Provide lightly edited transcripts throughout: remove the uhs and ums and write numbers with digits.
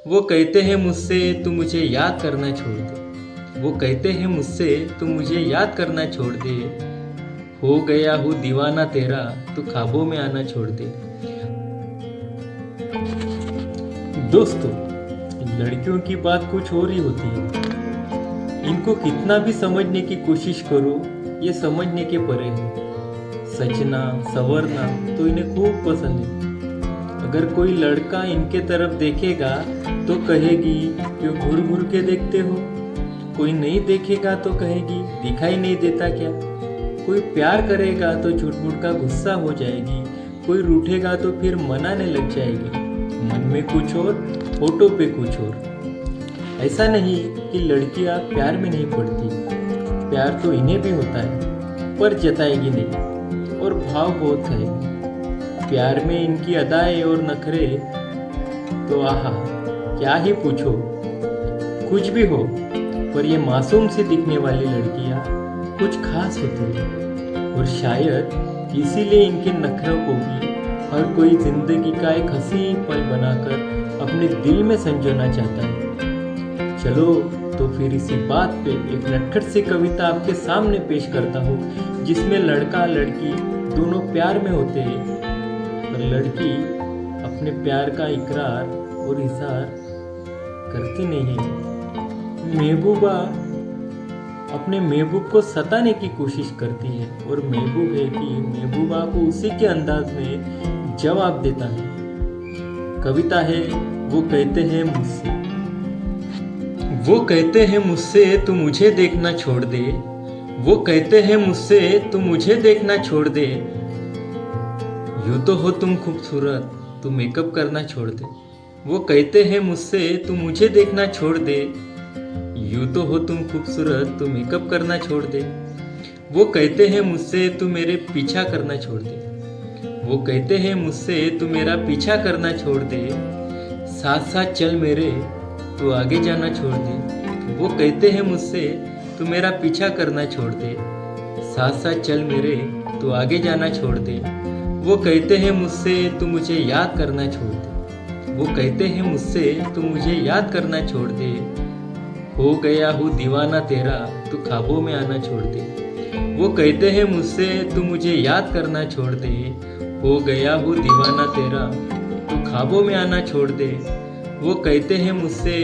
वो कहते हैं मुझसे तू मुझे याद करना छोड़ दे। वो कहते हैं मुझसे तू मुझे याद करना छोड़ दे। हो गया हूँ दीवाना तेरा, तू ख्वाबों में आना छोड़ दे। दोस्तों, लड़कियों की बात कुछ और ही होती है। इनको कितना भी समझने की कोशिश करो, ये समझने के परे है। सजना संवरना तो इन्हें खूब पसंद है। अगर कोई लड़का इनके तरफ देखेगा तो कहेगी क्यों घूर घूर के देखते हो। कोई नहीं देखेगा तो कहेगी दिखाई नहीं देता क्या। कोई प्यार करेगा तो झूठ मूठ का गुस्सा हो जाएगी। कोई रूठेगा तो फिर मनाने लग जाएगी। मन में कुछ और, होठों पे कुछ और। ऐसा नहीं कि लड़कियां प्यार में नहीं पड़ती, प्यार तो इन्हें भी होता है, पर जताएगी नहीं और भाव बहुत है। प्यार में इनकी अदाएं और नखरे तो आहा क्या ही पूछो। कुछ भी हो, पर ये मासूम सी दिखने वाली लड़कियां कुछ खास होती है। और शायद इसीलिए इनके नखरों को भी हर कोई जिंदगी का एक हसीन पल बनाकर अपने दिल में संजोना चाहता है। चलो तो फिर इसी बात पे एक नटखट सी कविता आपके सामने पेश करता हूँ, जिसमें लड़का लड़की दोनों प्यार में होते हैं, पर लड़की अपने प्यार का इकरार और इजहार करती नहीं है। महबूबा अपने महबूब को सताने की कोशिश करती है और महबूब है कि महबूबा को उसी के अंदाज में जवाब देता है। कविता है वो कहते हैं मुझसे। वो कहते हैं मुझसे तू मुझे देखना छोड़ दे। वो कहते हैं मुझसे तू मुझे देखना छोड़ दे। यूं तो हो तुम खूबसूरत, तू मेकअप करना छोड़ दे। वो कहते हैं मुझसे तू मुझे देखना छोड़ दे। यूं तो हो तुम खूबसूरत, तू मेकअप करना छोड़ दे। वो कहते हैं मुझसे तू मेरे पीछा करना छोड़ दे। वो कहते हैं मुझसे तू मेरा पीछा करना छोड़ दे। साथ साथ चल मेरे, तू आगे जाना छोड़ दे। वो कहते हैं मुझसे तू मेरा पीछा करना छोड़ दे। साथ साथ चल मेरे, तू आगे जाना छोड़ दे। वो कहते हैं मुझसे तू मुझे याद करना छोड़ दे। वो कहते हैं मुझसे तू मुझे याद करना छोड़ दे। हो गया हूँ दीवाना तेरा, तू ख्वाबों में आना छोड़ दे। वो कहते हैं मुझसे तू मुझे याद करना छोड़ दे। हो गया हूँ दीवाना तेरा, तू ख्वाबों में आना छोड़ दे। वो कहते हैं मुझसे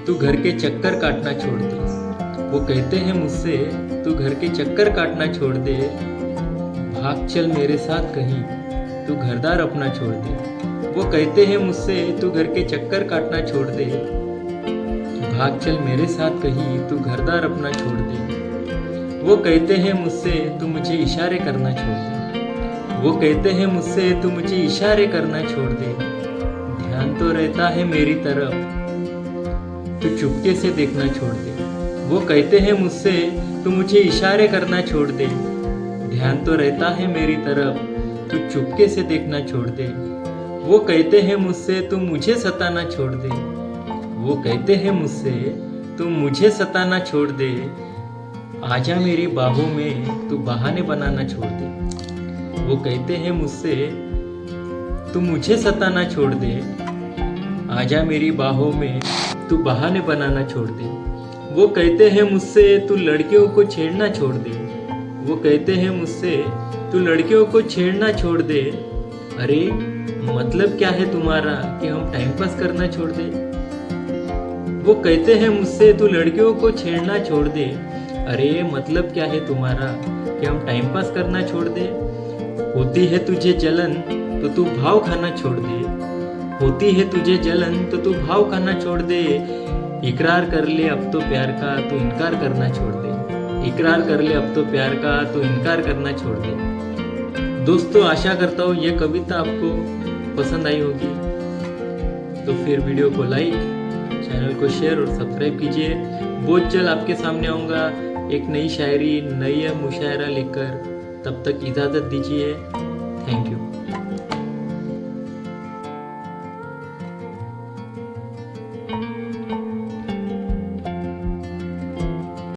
तू घर के चक्कर काटना छोड़ दे। वो कहते हैं मुझसे तू घर के चक्कर काटना छोड़ दे। भाग चल मेरे साथ कहीं, तू घरदार अपना छोड़ दे। वो कहते हैं मुझसे तू घर के चक्कर काटना छोड़ दे। भाग चल मेरे साथ कहीं, तू घरदार अपना छोड़ दे। वो कहते हैं मुझसे तू मुझे इशारे करना छोड़ दे। वो कहते हैं मुझसे तू मुझे इशारे करना छोड़ दे। ध्यान तो रहता है मेरी तरफ, तू चुपके से देखना छोड़ दे। वो कहते हैं मुझसे तू मुझे इशारे करना छोड़ दे। ध्यान तो रहता है मेरी तरफ, तू चुपके से देखना छोड़ दे। वो कहते हैं मुझसे तू मुझे सताना छोड़ दे। वो कहते हैं मुझसे तू मुझे सताना छोड़ दे। आजा मेरी बाहों में, तू बहाने बनाना छोड़ दे। वो कहते हैं मुझसे तू मुझे सताना छोड़ दे। आजा मेरी बाहों में, तू बहाने बनाना छोड़ दे। वो कहते हैं मुझसे तू लड़कियों को छेड़ना छोड़ दे। वो कहते हैं मुझसे तू लड़कियों को छेड़ना छोड़ दे। अरे मतलब क्या है तुम्हारा कि हम टाइम पास करना छोड़ दे। वो कहते हैं मुझसे तू लड़कियों को छेड़ना छोड़ दे। अरे मतलब क्या है तुम्हारा कि हम टाइम पास करना छोड़ दे। होती है तुझे जलन तो तू भाव खाना छोड़ दे। होती है तुझे जलन तो तू भाव खाना छोड़ दे। इकरार कर ले अब तो प्यार का, तू इनकार करना छोड़ दे। इकरार कर ले अब तो प्यार का, तू इनकार करना छोड़ दे। दोस्तों, आशा करता हूँ ये कविता आपको पसंद आई होगी। तो फिर वीडियो को लाइक, चैनल को शेयर और सब्सक्राइब कीजिए। बहुत जल्द आपके सामने आऊँगा एक नई शायरी, नई मुशायरा लेकर। तब तक इजाज़त दीजिए। Thank you.